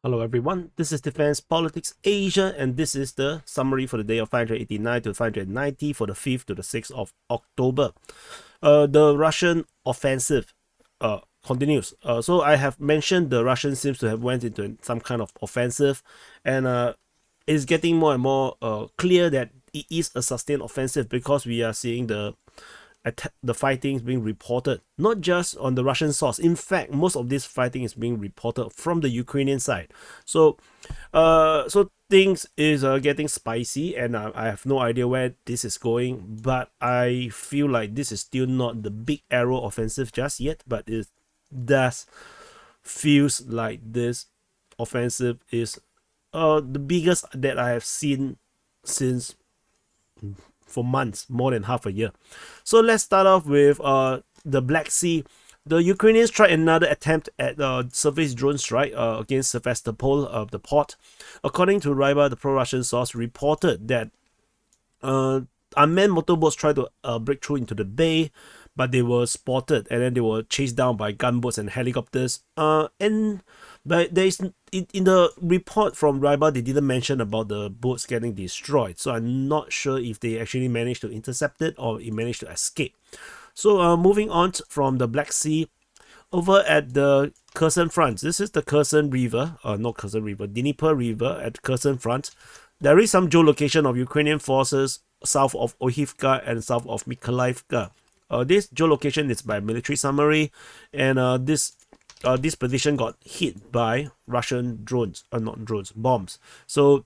Hello everyone, this is Defense Politics Asia, and this is the summary for the day of 589 to 590 for the 5th to the 6th of October. The Russian offensive continues. So I have mentioned the Russians seems to have went into some kind of offensive, and it's getting more and more clear that it is a sustained offensive because we are seeing the fighting is being reported not just on the Russian source. In fact, most of this fighting is being reported from the Ukrainian side. So things is getting spicy, and I have no idea where this is going, but I feel like this is still not the big arrow offensive just yet, but it does feels like this offensive is the biggest that I have seen since for months, more than half a year. So let's start off with the Black Sea. The Ukrainians tried another attempt at surface drone strike against Sevastopol, the port. According to Ryba, the pro-Russian source reported that unmanned motorboats tried to break through into the bay, but they were spotted and then they were chased down by gunboats and helicopters. But there is in the report from Ryba, they didn't mention about the boats getting destroyed. So I'm not sure if they actually managed to intercept it or it managed to escape. So moving on from the Black Sea, over at the Kherson front. This is the Kherson River, not Kherson River, Dnieper River at Kherson front. There is some geolocation of Ukrainian forces south of Ohivka and south of Mykolaiivka. This geolocation is by military summary, and this position got hit by Russian drones, not drones, bombs. So,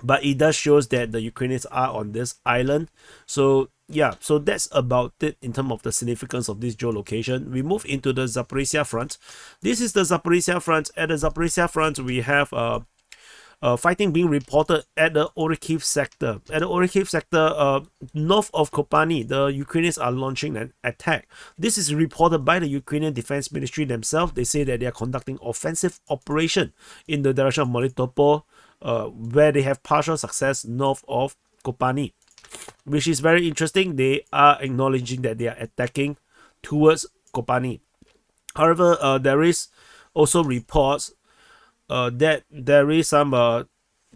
but it does shows that the Ukrainians are on this island. So yeah, so that's about it in terms of the significance of this geolocation. We move into the Zaporizhia front. This is the Zaporizhia front. At the Zaporizhia front, we have fighting being reported at the Orikhiv sector. At the Orikhiv sector, north of Kopani, the Ukrainians are launching an attack. This is reported by the Ukrainian Defense Ministry themselves. They say that they are conducting offensive operation in the direction of Melitopol, where they have partial success north of Kopani, which is very interesting. They are acknowledging that they are attacking towards Kopani. However, there is also reports that there is some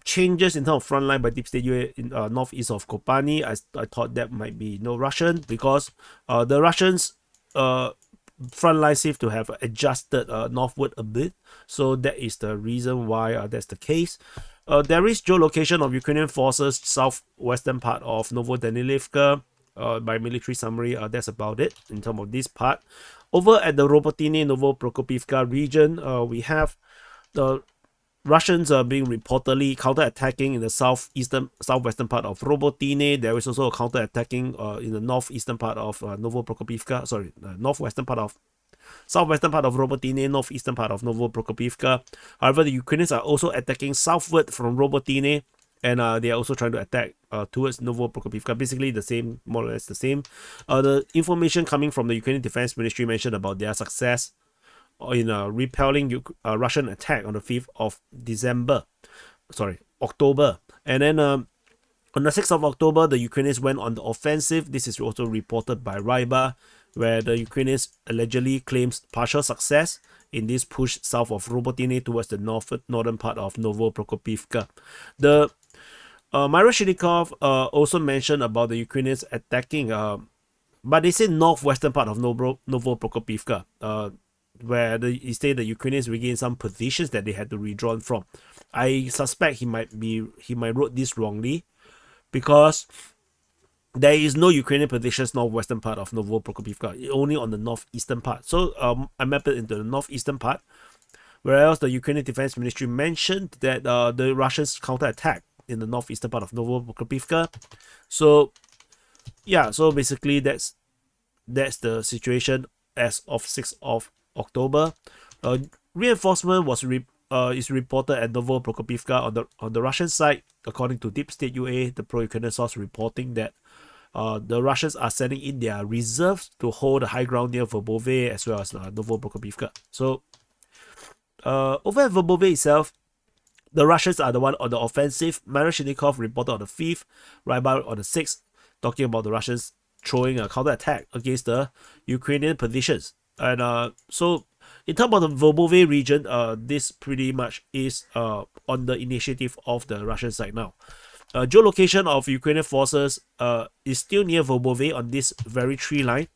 changes in terms of front line by Deep State UA in northeast of Kopani. I thought that might be no Russian because the Russians front line seems to have adjusted northward a bit. So that is the reason why that's the case. There is geolocation of Ukrainian forces southwestern part of Novodanilivka by military summary. That's about it in terms of this part. Over at the Robotine Novoprokopivka region, we have the Russians are being reportedly counter-attacking in the southwestern part of Robotine. There is also a counter-attacking in the northeastern part of Novoprokopivka. Sorry, southwestern part of Robotine, northeastern part of Novoprokopivka. However, the Ukrainians are also attacking southward from Robotine, and they are also trying to attack towards Novoprokopivka. Basically, the same, more or less the same. The information coming from the Ukrainian Defense Ministry mentioned about their success in repelling Russian attack on the 5th of October. And then on the 6th of October, the Ukrainians went on the offensive. This is also reported by Ryba, where the Ukrainians allegedly claims partial success in this push south of Robotine towards the northern part of Novoprokopivka. The Myra Shinikov also mentioned about the Ukrainians attacking, but they say northwestern part of Novoprokopivka, where he said the Ukrainians regained some positions that they had to withdraw from. I suspect he might wrote this wrongly, because there is no Ukrainian positions northwestern part of Novoprokopivka, only on the northeastern part. So I mapped it into the northeastern part, whereas the Ukrainian Defense Ministry mentioned that the Russians counterattack in the northeastern part of Novoprokopivka. So yeah, so basically that's the situation as of 6th of October. Reinforcement is reported at Novoprokopivka on the Russian side, according to Deep State UA, the pro-Ukrainian source reporting that the Russians are sending in their reserves to hold the high ground near Verbove as well as Novoprokopivka. So over at Verbove itself, the Russians are the one on the offensive. Marashinikov reported on the 5th, Rybar on the 6th, talking about the Russians throwing a counterattack against the Ukrainian positions. And so In terms of the Verbove region, this pretty much is on the initiative of the Russian side now. Geolocation of Ukrainian forces is still near Verbove on this very tree line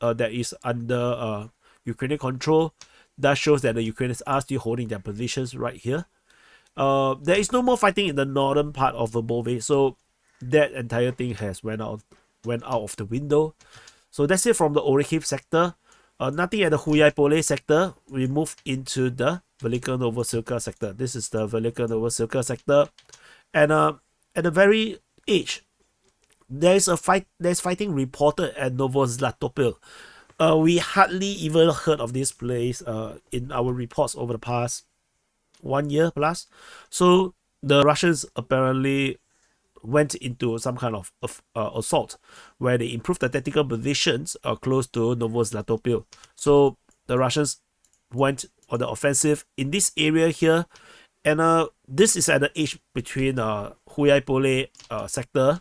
that is under Ukrainian control. That shows that the Ukrainians are still holding their positions right here. There is no more fighting in the northern part of Verbove, so that entire thing has went out of the window. So that's it from the Orekhiv sector. Nothing at the Huyai-Pole sector. We move into the Velika Novosilka sector. This is the Velika Novosilka sector, and at the very edge, there's fighting reported at Novozlatopil. We hardly even heard of this place in our reports over the past 1 year plus. So the Russians apparently went into some kind of assault where they improved the tactical positions close to Novozlatopil. So the Russians went on the offensive in this area here, and this is at the edge between Huyai-Pole sector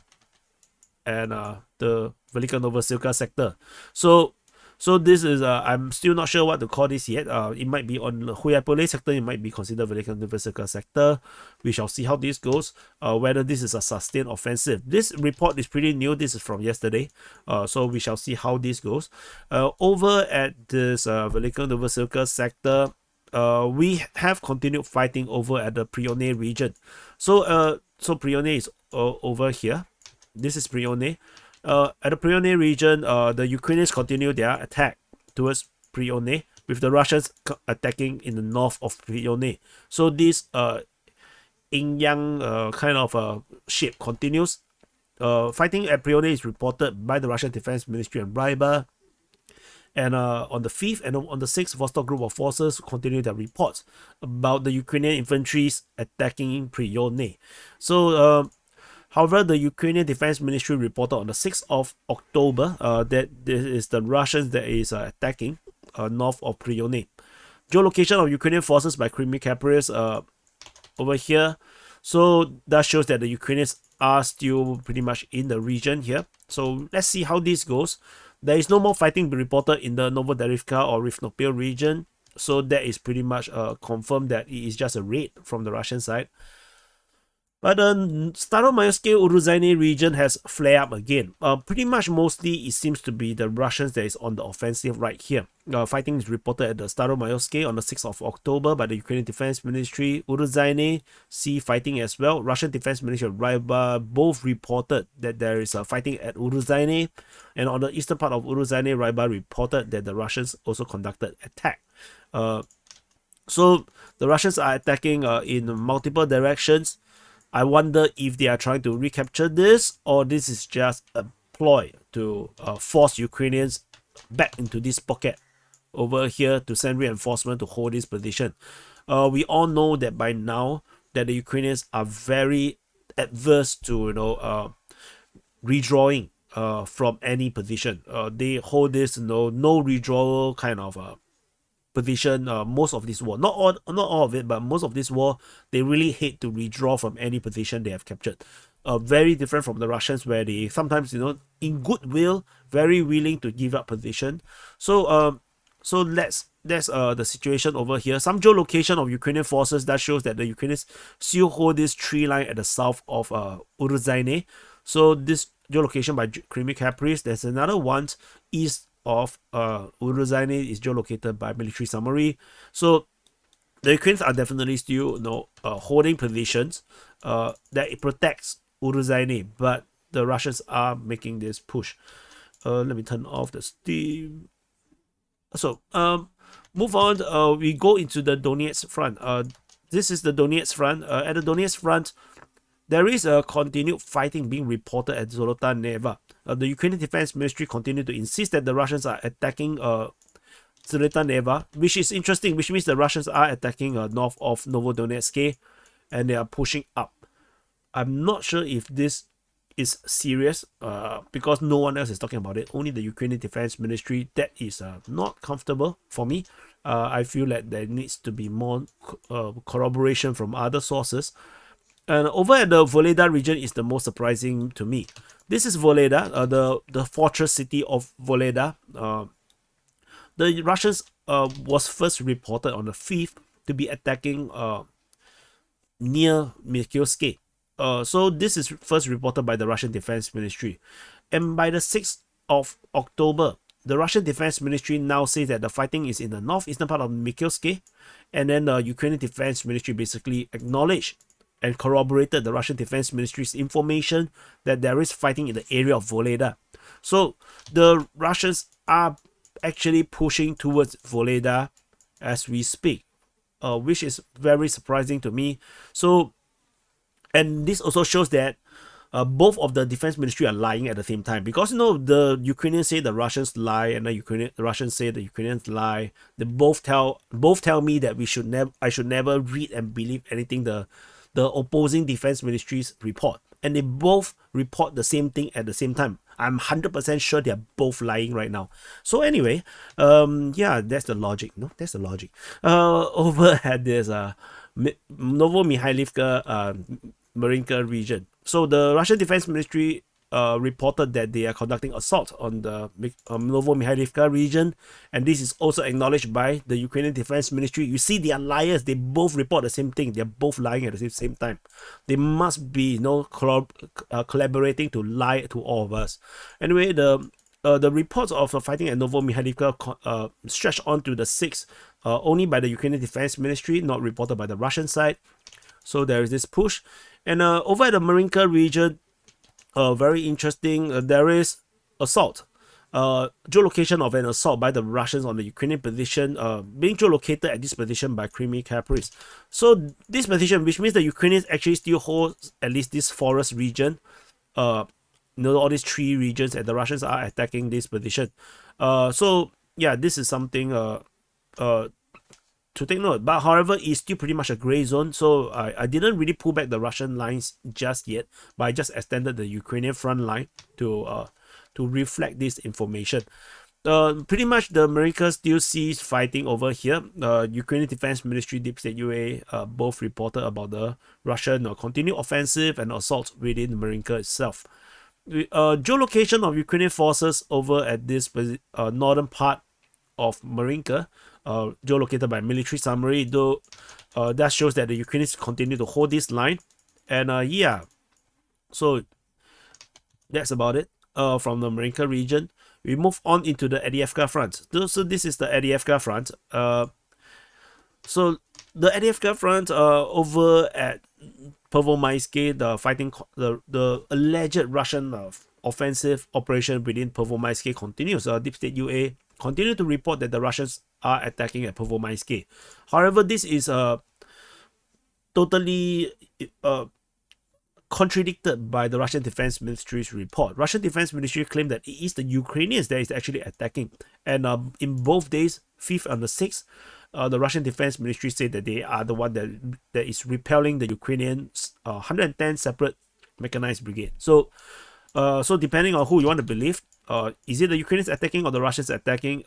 and the Velika Novosilka sector. So this is I'm still not sure what to call this yet. It might be on the Huyai-Pole sector, it might be considered Velika Novosilka sector. We shall see how this goes, whether this is a sustained offensive. This report is pretty new. This is from yesterday, so we shall see how this goes. Over at this Velika Novosilka sector, we have continued fighting over at the Prione region. So Prione is over here. This is Prione. At the Prione region, the Ukrainians continue their attack towards Prione, with the Russians attacking in the north of Prione. So this yin-yang kind of shape continues. Fighting at Prione is reported by the Russian Defense Ministry and Rybar. And on the 5th and on the 6th, Vostok Group of Forces continue their reports about the Ukrainian infantries attacking Prione. So, however, the Ukrainian Defense Ministry reported on the 6th of October that this is the Russians that is attacking north of Prione. Geolocation of Ukrainian forces by Crimea Caprius over here. So that shows that the Ukrainians are still pretty much in the region here. So let's see how this goes. There is no more fighting reported in the Novoderivka or Rivnopil region. So that is pretty much confirmed that it is just a raid from the Russian side. But the Staromayoske Uruzhaine region has flared up again. Pretty much mostly it seems to be the Russians that is on the offensive right here. Fighting is reported at the Staromayoske on the 6th of October by the Ukrainian Defense Ministry. Uruzhaine see fighting as well. Russian Defense Ministry and Rybar both reported that there is fighting at Uruzhaine. And on the eastern part of Uruzhaine, Rybar reported that the Russians also conducted attack. So the Russians are attacking in multiple directions. I wonder if they are trying to recapture this, or this is just a ploy to force Ukrainians back into this pocket over here to send reinforcement to hold this position. We all know that by now that the Ukrainians are very adverse to redrawing from any position. They hold this no redrawal kind of position most of this war. Not all of it, but most of this war, they really hate to redraw from any position they have captured. Very different from the Russians, where they sometimes, in goodwill, very willing to give up position. So that's the situation over here. Some geolocation of Ukrainian forces that shows that the Ukrainians still hold this tree line at the south of Uruzhaine. So this geolocation by Crimea Caprice. There's another one east of Uruzhaine is geolocated by military summary. So the Ukrainians are definitely still holding positions that it protects Uruzhaine, but the Russians are making this push. Let me turn off the steam. So move on. We go into the Donetsk front. This is the Donetsk front. At the Donetsk front, there is a continued fighting being reported at Zolota Neva. The Ukrainian Defense Ministry continued to insist that the Russians are attacking Zolota Neva, which is interesting, which means the Russians are attacking north of Novodonetsk, and they are pushing up. I'm not sure if this is serious because no one else is talking about it. Only the Ukrainian Defense Ministry. That is not comfortable for me. I feel that there needs to be more corroboration from other sources. And over at the Voleda region is the most surprising to me. This is Voleda, the fortress city of Voleda. The Russians was first reported on the 5th to be attacking near Mikhailsk. So this is first reported by the Russian Defense Ministry. And by the 6th of October, the Russian Defense Ministry now says that the fighting is in the northeastern part of Mikhailsk. And then the Ukrainian Defense Ministry basically acknowledged and corroborated the Russian Defense Ministry's information that there is fighting in the area of Voleda. So the Russians are actually pushing towards Voleda as we speak, which is very surprising to me. So, and this also shows that both of the defense ministry are lying at the same time, because the Ukrainians say the Russians lie, and the Russians say the Ukrainians lie. They both tell me that I should never read and believe anything the opposing defense ministries report, and they both report the same thing at the same time. I'm 100% sure they're both lying right now. So anyway, yeah, that's the logic. That's the logic. Over at this Novo-Mikhailivka Marinka region. So the Russian Defense Ministry reported that they are conducting assault on the Novo-Mikhailivka region, and this is also acknowledged by the Ukrainian Defense Ministry. You see, they are liars. They both report the same thing. They're both lying at the same time. They must be collaborating to lie to all of us. Anyway, the reports of fighting at Novo-Mikhailivka stretch on to the 6th, only by the Ukrainian Defense Ministry, not reported by the Russian side. So there is this push. And over at the Marinka region, very interesting, there is assault. Geolocation of an assault by the Russians on the Ukrainian position, being geolocated at this position by Crimea Caprice. So this position, which means the Ukrainians actually still hold at least this forest region, all these three regions, and the Russians are attacking this position. So yeah, this is something to take note. But however, it's still pretty much a gray zone, so I didn't really pull back the Russian lines just yet, but I just extended the Ukrainian front line to reflect this information. Pretty much the America still sees fighting over here. Ukrainian Defense Ministry, DPA UA, both reported about the Russian continued offensive and assault within Marinka itself. Geolocation of Ukrainian forces over at this northern part of Marinka, geolocated by military summary, though that shows that the Ukrainians continue to hold this line. And yeah, so that's about it from the Marinka region. We move on into the Adiyevka front. So this is the Adiyevka front. So the Adiyevka front over at Pervomaisky, the fighting, the alleged Russian offensive operation within Pervomaisky continues. Deep State UA continue to report that the Russians are attacking at Pervomaisky. However, this is totally contradicted by the Russian Defense Ministry's report. Russian Defense Ministry claimed that it is the Ukrainians that is actually attacking. And in both days, 5th and the 6th, the Russian Defense Ministry said that they are the one that is repelling the Ukrainian 110 separate mechanized brigade. So depending on who you want to believe, is it the Ukrainians attacking or the Russians attacking?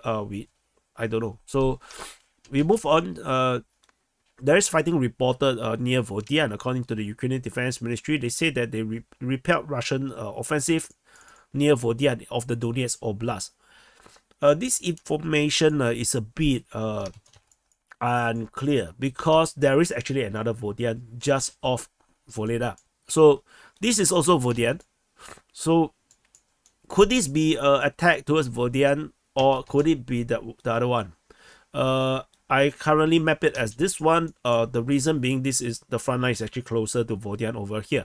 I don't know. So we move on. There is fighting reported near Vodian. According to the Ukrainian Defense Ministry, they say that they repelled Russian offensive near Vodian of the Donetsk Oblast. This information is a bit unclear, because there is actually another Vodian just off Voleda. So this is also Vodian. So could this be an attack towards Vodian, or could it be the other one? I currently map it as this one. The reason being, this is the front line is actually closer to Vodian over here.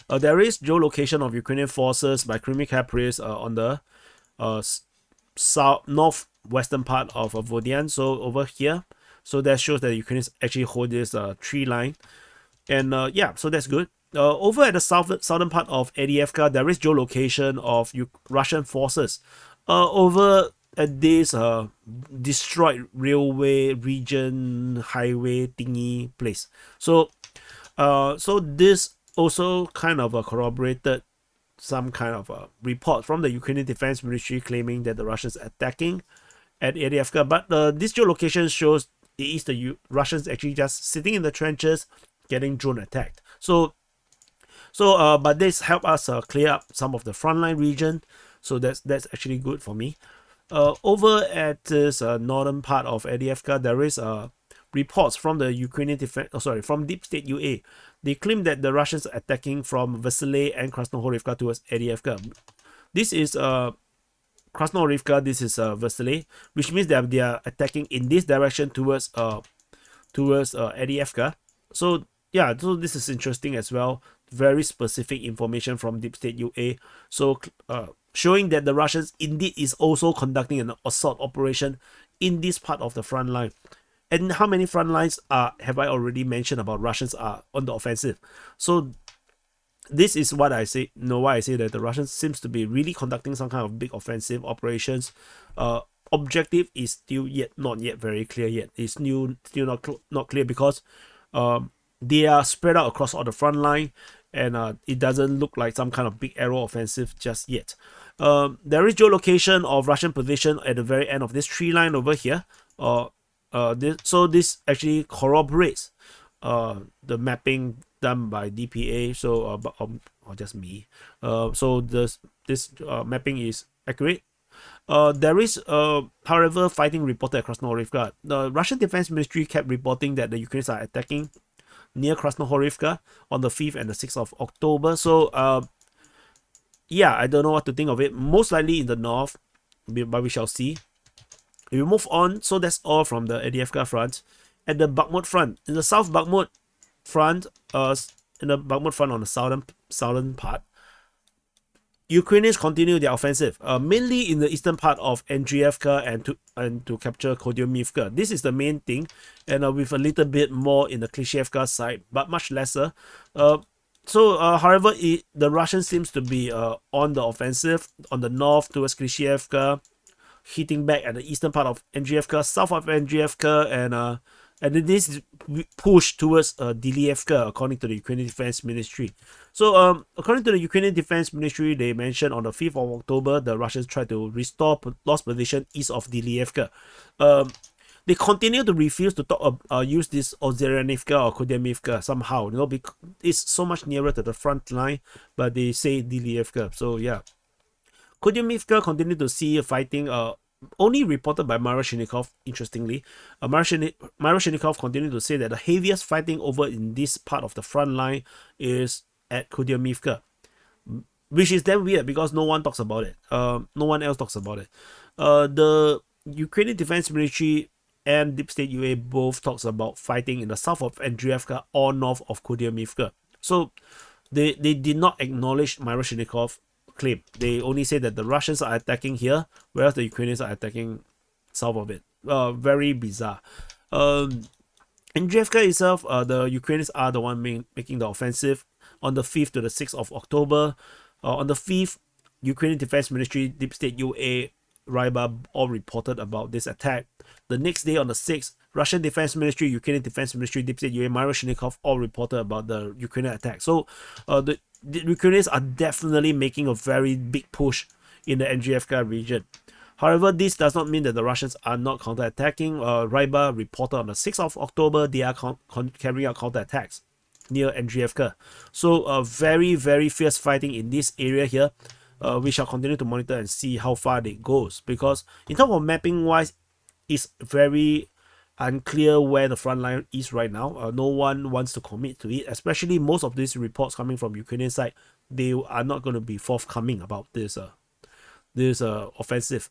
There is geolocation of Ukrainian forces by Crimea Caprice on the northwestern part of Vodian. So over here, so that shows that Ukrainians actually hold this tree line, and yeah, so that's good. Over at the southern part of Adiyevka, there is geolocation of Russian forces over at this destroyed railway region highway thingy place. So this also kind of corroborated some kind of report from the Ukrainian Defense Ministry claiming that the Russians are attacking at Adiyevka. But this geolocation shows it is the Russians actually just sitting in the trenches getting drone attacked. But this helped us clear up some of the frontline region. So that's actually good for me. Over at this northern part of Avdiivka, there is reports from the Ukrainian defense, from Deep State UA. They claim that the Russians are attacking from Vasily and Krasnohorivka towards Avdiivka. This is Krasnohorivka, this is Vasily, which means that they are attacking in this direction towards Avdiivka. So yeah, so this is interesting as well. Very specific information from Deep State UA. So showing that the Russians indeed is also conducting an assault operation in this part of the front line. And how many front lines have I already mentioned about Russians are on the offensive? So this is what I say. Why I say that the Russians seems to be really conducting some kind of big offensive operations. Objective is still not yet very clear yet. It's still not clear because they are spread out across all the front line, and it doesn't look like some kind of big aero offensive just yet. There is geolocation of Russian position at the very end of this tree line over here. This actually corroborates the mapping done by DPA. So or just me. So this mapping is accurate. There is, however, fighting reported across Krasnohorivka. The Russian Defense Ministry kept reporting that the Ukrainians are attacking near Krasnohorivka on the 5th and the 6th of October. So, yeah, I don't know what to think of it. Most likely in the north, but we shall see. We move on. So that's all from the Avdiivka front. At the Bakhmut front, in the South Bakhmut front, on the southern part, Ukrainians continue their offensive, mainly in the eastern part of Andriivka and to capture Kodyumivka. This is the main thing, and with a little bit more in the Klishchiivka side, but much lesser. However, the Russians seems to be on the offensive on the north towards Klishchiivka, hitting back at the eastern part of Andriivka, south of Andriivka, and this is pushed towards Dilievka, according to the Ukrainian Defense Ministry. So, according to the Ukrainian Defense Ministry, they mentioned on the 5th of October, the Russians tried to restore lost position east of Dilievka. They continue to refuse to use this Ozerianivka or Kodyumivka somehow, because it's so much nearer to the front line, but they say Dilievka. So, yeah. Kodyumivka continued to see fighting, only reported by Marashenikov, interestingly. Marashenikov continued to say that the heaviest fighting over in this part of the front line is at Kodyumivka, which is damn weird because no one talks about it. No one else talks about it. The Ukrainian Defense Ministry and Deep State UA both talks about fighting in the south of Andriivka or north of Kodyumivka. So they did not acknowledge Marashenikov claim. They only say that the Russians are attacking here, whereas the Ukrainians are attacking south of it. Very bizarre. Andriivka itself, the Ukrainians are the one making the offensive on the 5th to the 6th of October. On the 5th, Ukrainian Defense Ministry, Deep State UA, Ryba all reported about this attack. The next day on the 6th, Russian Defense Ministry, Ukrainian Defense Ministry, Deep State UA, Marashenikov all reported about the Ukrainian attack. So the Ukrainians are definitely making a very big push in the Andriivka region. However, this does not mean that the Russians are not counterattacking. Ryba reported on the 6th of October they are carrying out counterattacks near Andriivka. So very, very fierce fighting in this area here. We shall continue to monitor and see how far it goes, because in terms of mapping wise, it's very unclear where the front line is right now. No one wants to commit to it, especially most of these reports coming from Ukrainian side. They are not going to be forthcoming about this offensive.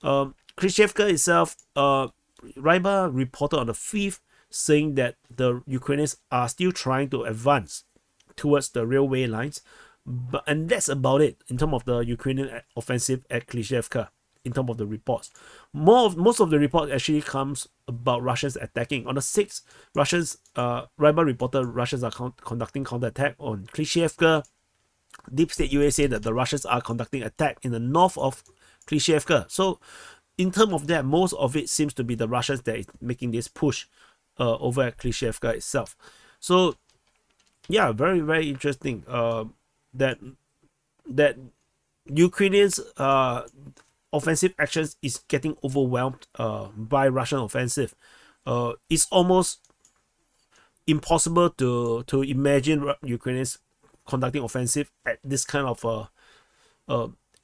Klishchiivka itself, Ryba reported on the 5th saying that the Ukrainians are still trying to advance towards the railway lines, and that's about it in terms of the Ukrainian offensive at Klishchiivka. In terms of the reports, most of the report actually comes about Russians attacking. On the 6th, Ryba reported Russians are conducting counterattack on Klishchiivka. Deep State UA said that the Russians are conducting attack in the north of Klishchiivka. So, in terms of that, most of it seems to be the Russians that is making this push over at Klishchiivka itself. So, yeah, very, very interesting. That Ukrainians offensive actions is getting overwhelmed by Russian offensive. It's almost impossible to imagine Ukrainians conducting offensive at this kind of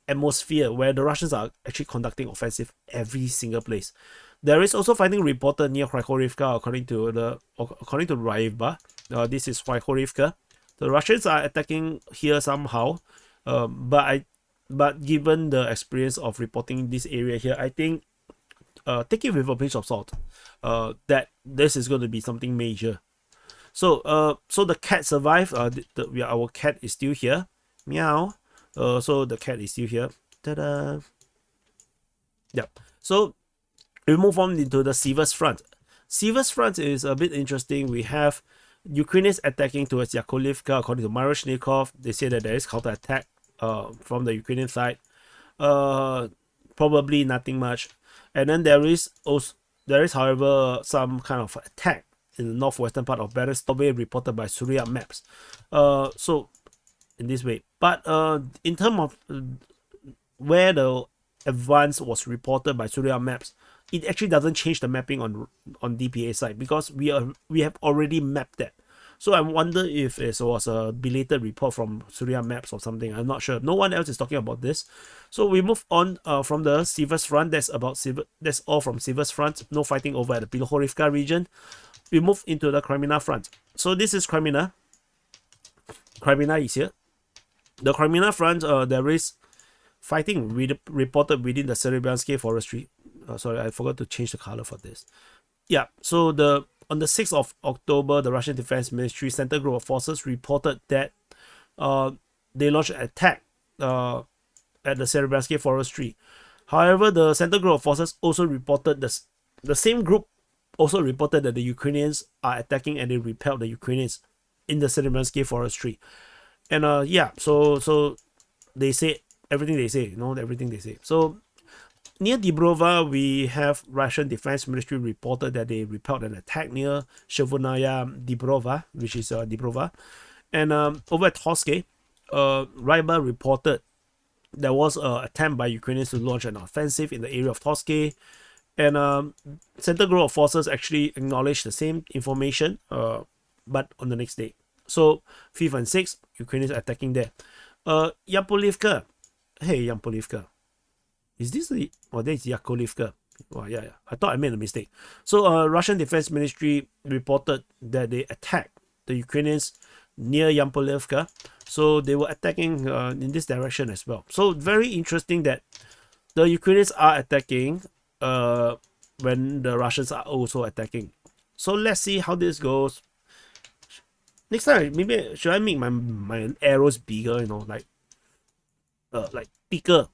atmosphere where the Russians are actually conducting offensive every single place. There is also fighting reported near Krychorivka, according to Raiva. This is Krychorivka. The Russians are attacking here somehow, but given the experience of reporting this area here, I think take it with a pinch of salt. That this is going to be something major. So the cat survived. Our cat is still here. Meow. So the cat is still here. Ta-da. Yep. So we move on into the Sivas front. Sivas front is a bit interesting. We have Ukrainians attacking towards Yakovlivka. According to Maroshnikov, they say that there is counterattack from the Ukrainian side. Probably nothing much. And then there is however some kind of attack in the northwestern part of Berestove reported by Surya Maps. So in this way, but in terms of where the advance was reported by Surya Maps, it actually doesn't change the mapping on DPA side, because we have already mapped that. So I wonder if it was a belated report from Surya Maps or something. I'm not sure. No one else is talking about this. So we move on from the Sivas front. That's all from Sivas front. No fighting over at the Bilohorivka region. We move into the Crimea front. So this is Crimea. Crimea is here. The Crimea front, there is fighting reported within the Serebryansky forestry. Sorry, I forgot to change the color for this. Yeah, so on the 6th of October, the Russian Defense Ministry Center Group of Forces reported that they launched an attack at the Serebryansky forestry. However, the Center Group of Forces also reported the same group also reported that the Ukrainians are attacking and they repelled the Ukrainians in the Serebryansky forestry. And yeah, so they say everything they say, everything they say. So near Dibrova, we have Russian Defense Ministry reported that they repelled an attack near Shevonaya Dibrova, which is Dibrova. And over at Toske, Ryba reported there was an attempt by Ukrainians to launch an offensive in the area of Toske. And Center Group of Forces actually acknowledged the same information, but on the next day. So 5th and 6th, Ukrainians attacking there. Yapolivka. Hey, Yapolivka. Is this the... Oh, that's Yakovlivka. Oh, yeah. I thought I made a mistake. So, Russian Defense Ministry reported that they attacked the Ukrainians near Yakovlivka. So, they were attacking in this direction as well. So, very interesting that the Ukrainians are attacking when the Russians are also attacking. So, let's see how this goes. Next time, maybe should I make my arrows bigger, like thicker?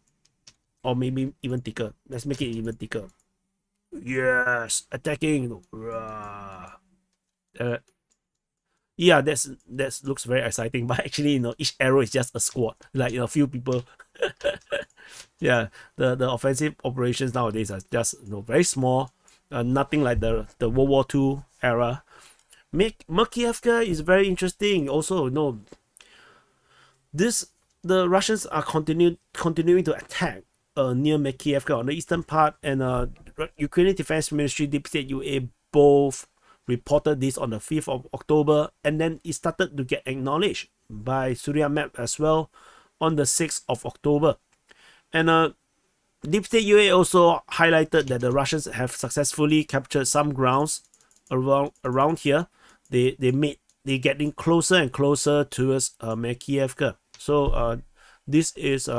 Or maybe even thicker. Let's make it even thicker. Yes, attacking. Yeah, that looks very exciting. But actually, each arrow is just a squad, like a few people. Yeah, the offensive operations nowadays are just very small. Nothing like the World War II era. Makievka is very interesting. Also, the Russians are continuing to attack near Makievka on the eastern part, and Ukrainian Defense Ministry, DPA UA both reported this on the 5th of October, and then it started to get acknowledged by Surya Map as well on the 6th of October. And DPA UA also highlighted that the Russians have successfully captured some grounds around here. They're getting closer and closer towards Makievka. So this is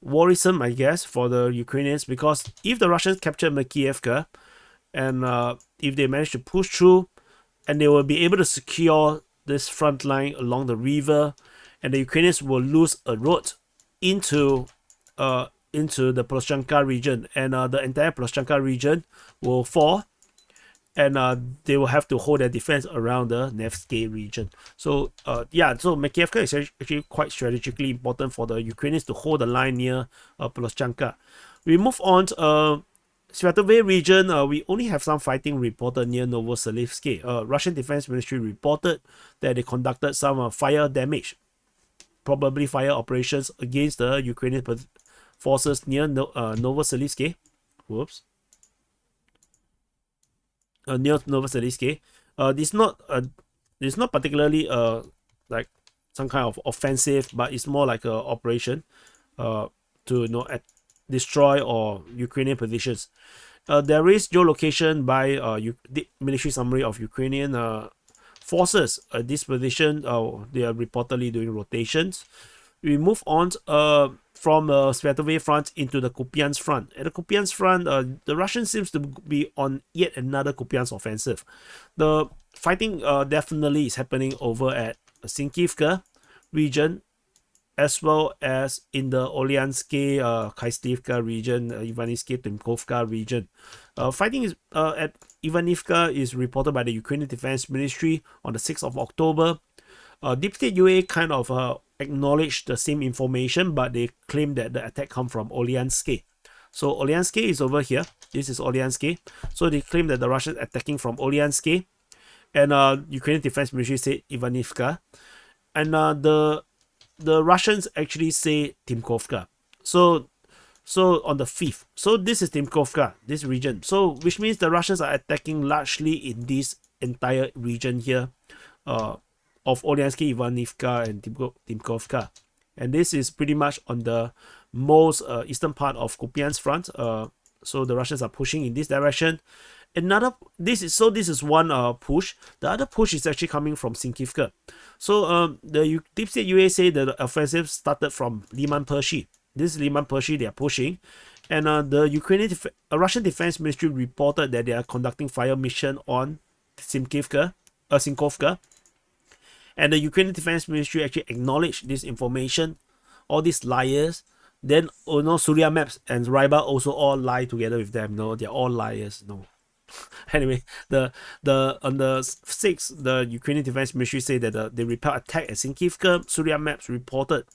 worrisome, I guess, for the Ukrainians, because if the Russians capture Makievka and if they manage to push through, and they will be able to secure this front line along the river, and the Ukrainians will lose a road into the Ploshchanka region, and the entire Ploshchanka region will fall, and they will have to hold their defense around the Nevsky region. So so Makievka is actually quite strategically important for the Ukrainians to hold the line near Ploshchanka. We move on to Sviatove region. We only have some fighting reported near Novoselivsky. Russian Defense Ministry reported that they conducted some fire damage, probably fire operations against the Ukrainian forces near Novoselivsky. Whoops. Near Novoselivsky. This not particularly like some kind of offensive, but it's more like a operation. to destroy or Ukrainian positions. There is geolocation by the military summary of Ukrainian forces. This position, they are reportedly doing rotations. We move on from the Svetove front into the Kupiansk front. At the Kupiansk front, the Russians seems to be on yet another Kupiansk offensive. The fighting definitely is happening over at Sinkivka region, as well as in the Olyansky, Kyslyvka region, Ivanivsky, Timkovka region. Fighting is at Ivanivka is reported by the Ukrainian Defense Ministry on the 6th of October. Deep State UA kind of acknowledged the same information, but they claim that the attack come from Olyansky. So Olyansky is over here. This is Olyansky. So they claim that the Russians attacking from Olyansky, and Ukrainian Defense Ministry said Ivanivka, and the Russians actually say Timkovka. So on the 5th. So this is Timkovka, this region. So which means the Russians are attacking largely in this entire region here of Olyansky, Ivanivka, and Timkovka. And this is pretty much on the most eastern part of Kupiansk front. So the Russians are pushing in this direction. This is one push. The other push is actually coming from Sinkivka. So the Deep State UA say that the offensive started from Liman Pershi. This is Liman Pershi they are pushing, and the Russian Defense Ministry reported that they are conducting fire mission on Sinkovka, and the Ukrainian Defense Ministry actually acknowledged this information. All these liars. Then Surya Maps and Ryba also all lie together with them. No, they're all liars. No. Anyway, on the 6th, the Ukrainian Defense Ministry said that they repelled attack at Sinkivka. Surya Maps reported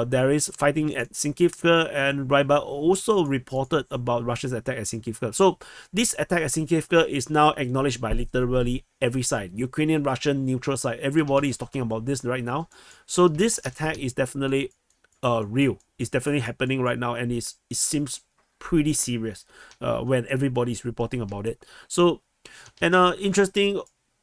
there is fighting at Sinkivka, and Ryba also reported about Russia's attack at Sinkivka. So this attack at Sinkivka is now acknowledged by literally every side. Ukrainian, Russian, neutral side. Everybody is talking about this right now. So this attack is definitely real. It's definitely happening right now, and it seems pretty serious when everybody is reporting about it. So, an interesting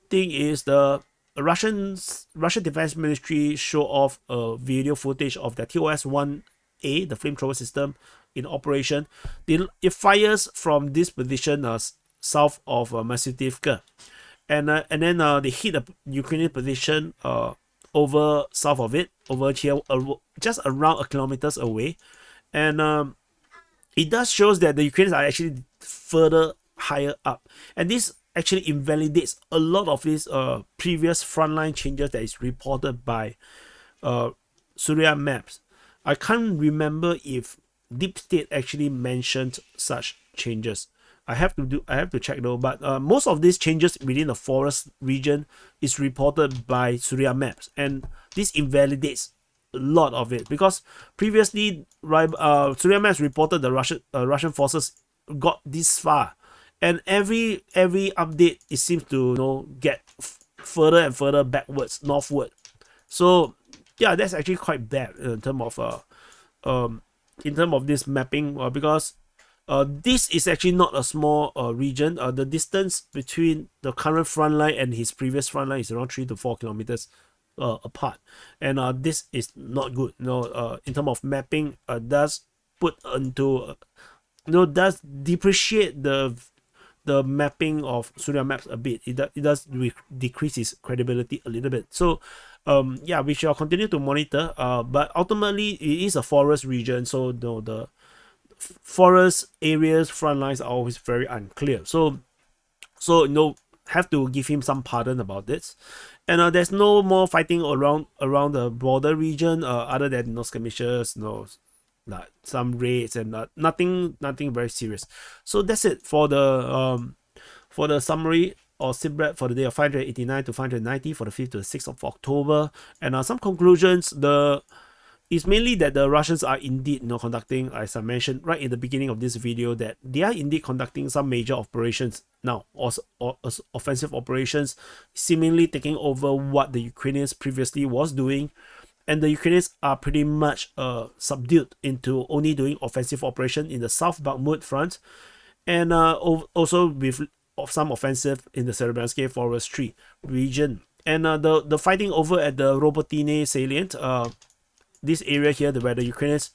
thing is the Russian Defense Ministry show off a video footage of the TOS-1A, the flamethrower system, in operation. It fires from this position south of Masytivka, and then they hit a Ukrainian position over south of it, over here, just around a kilometers away, and it does shows that the Ukrainians are actually further higher up, and this actually invalidates a lot of these previous frontline changes that is reported by Surya Maps. I can't remember if Deep State actually mentioned such changes. I have to check though, but most of these changes within the forest region is reported by Surya Maps, and this invalidates a lot of it, because previously Surya Maps reported the Russian forces got this far, and every update it seems to get further and further backwards, northward. So yeah, that's actually quite bad in terms of this mapping, because this is actually not a small region. The distance between the current front line and his previous front line is around 3 to 4 kilometers apart, and this is not good. In terms of mapping, does put into does depreciate the mapping of Surya Maps a bit. It does decrease its credibility a little bit. So yeah, we shall continue to monitor. But ultimately, it is a forest region, so the forest areas front lines are always very unclear. So have to give him some pardon about this. And there's no more fighting around the border region, other than skirmishes, like some raids, and nothing very serious. So that's it for the summary or SITREP for the day of 589 to 590 for the 5th to the 6th of October. And some conclusions. It's mainly that the Russians are indeed conducting, as I mentioned right in the beginning of this video, that they are indeed conducting some major operations now, or offensive operations, seemingly taking over what the Ukrainians previously was doing, and the Ukrainians are pretty much subdued into only doing offensive operation in the South Bakhmut front, and also with some offensive in the Serebrentsky Forestry region, and the fighting over at the Robotine salient, this area here, where the Ukrainians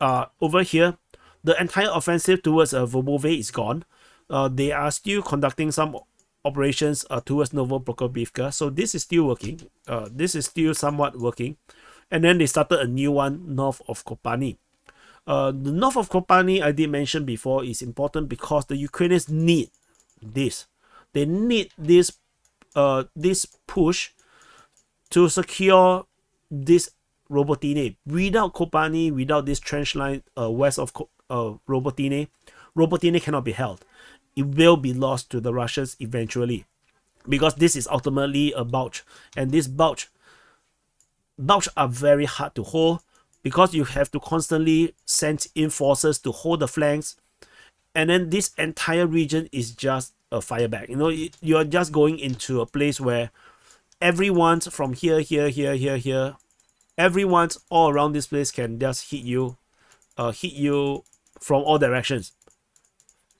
over here, the entire offensive towards Verbove is gone. They are still conducting some operations towards Novopokrovivka, so this is still working. This is still somewhat working. And then they started a new one north of Kopani. The north of Kopani, I did mention before, is important because the Ukrainians need this. They need this push to secure this Robotine. Without Kopani, without this trench line west of Robotine, Robotine cannot be held. It will be lost to the Russians eventually, because this is ultimately a bulge, and this bulge are very hard to hold because you have to constantly send in forces to hold the flanks, and then this entire region is just a fireback. You know, you are just going into a place where everyone's from here, everyone's all around this place can just hit you from all directions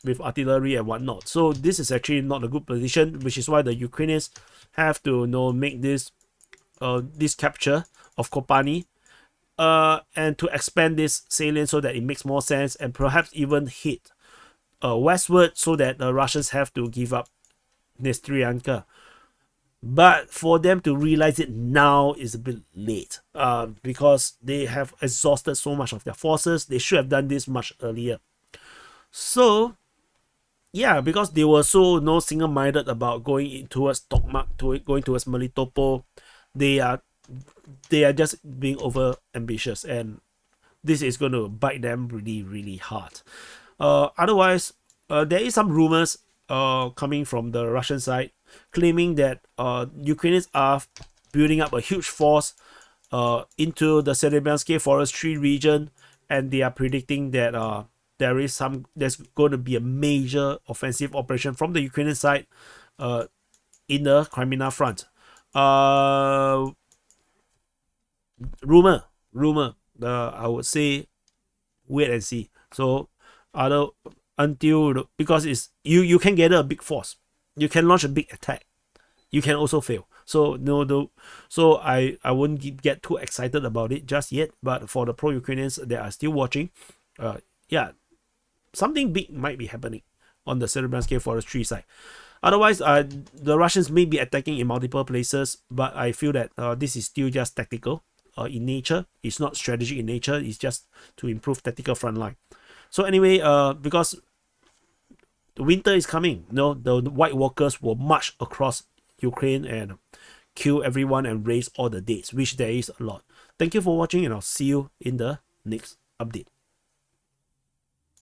with artillery and whatnot. So this is actually not a good position, which is why the Ukrainians have to make this this capture of Kopani and to expand this salient so that it makes more sense, and perhaps even hit westward so that the Russians have to give up Nestryanka. But for them to realize it now is a bit late, because they have exhausted so much of their forces. They should have done this much earlier. So yeah, because they were so single-minded about going towards Tokmak, going towards Melitopol, they are just being over ambitious, and this is going to bite them really, really hard. Otherwise, there is some rumors coming from the Russian side claiming that Ukrainians are building up a huge force into the Serebryansky forestry region, and they are predicting that there's going to be a major offensive operation from the Ukrainian side in the Crimea front. Rumor. I would say wait and see. So because it's you can gather a big force, you can launch a big attack, you can also fail. So so I wouldn't get too excited about it just yet. But for the pro-Ukrainians that are still watching, yeah, something big might be happening on the Serebryansky forestry side. Otherwise, the Russians may be attacking in multiple places, but I feel that this is still just tactical in nature. It's not strategic in nature. It's just to improve tactical front line. So anyway, because the winter is coming, the White Walkers will march across Ukraine and kill everyone and raise all the dates, which there is a lot. Thank you for watching, and I'll see you in the next update.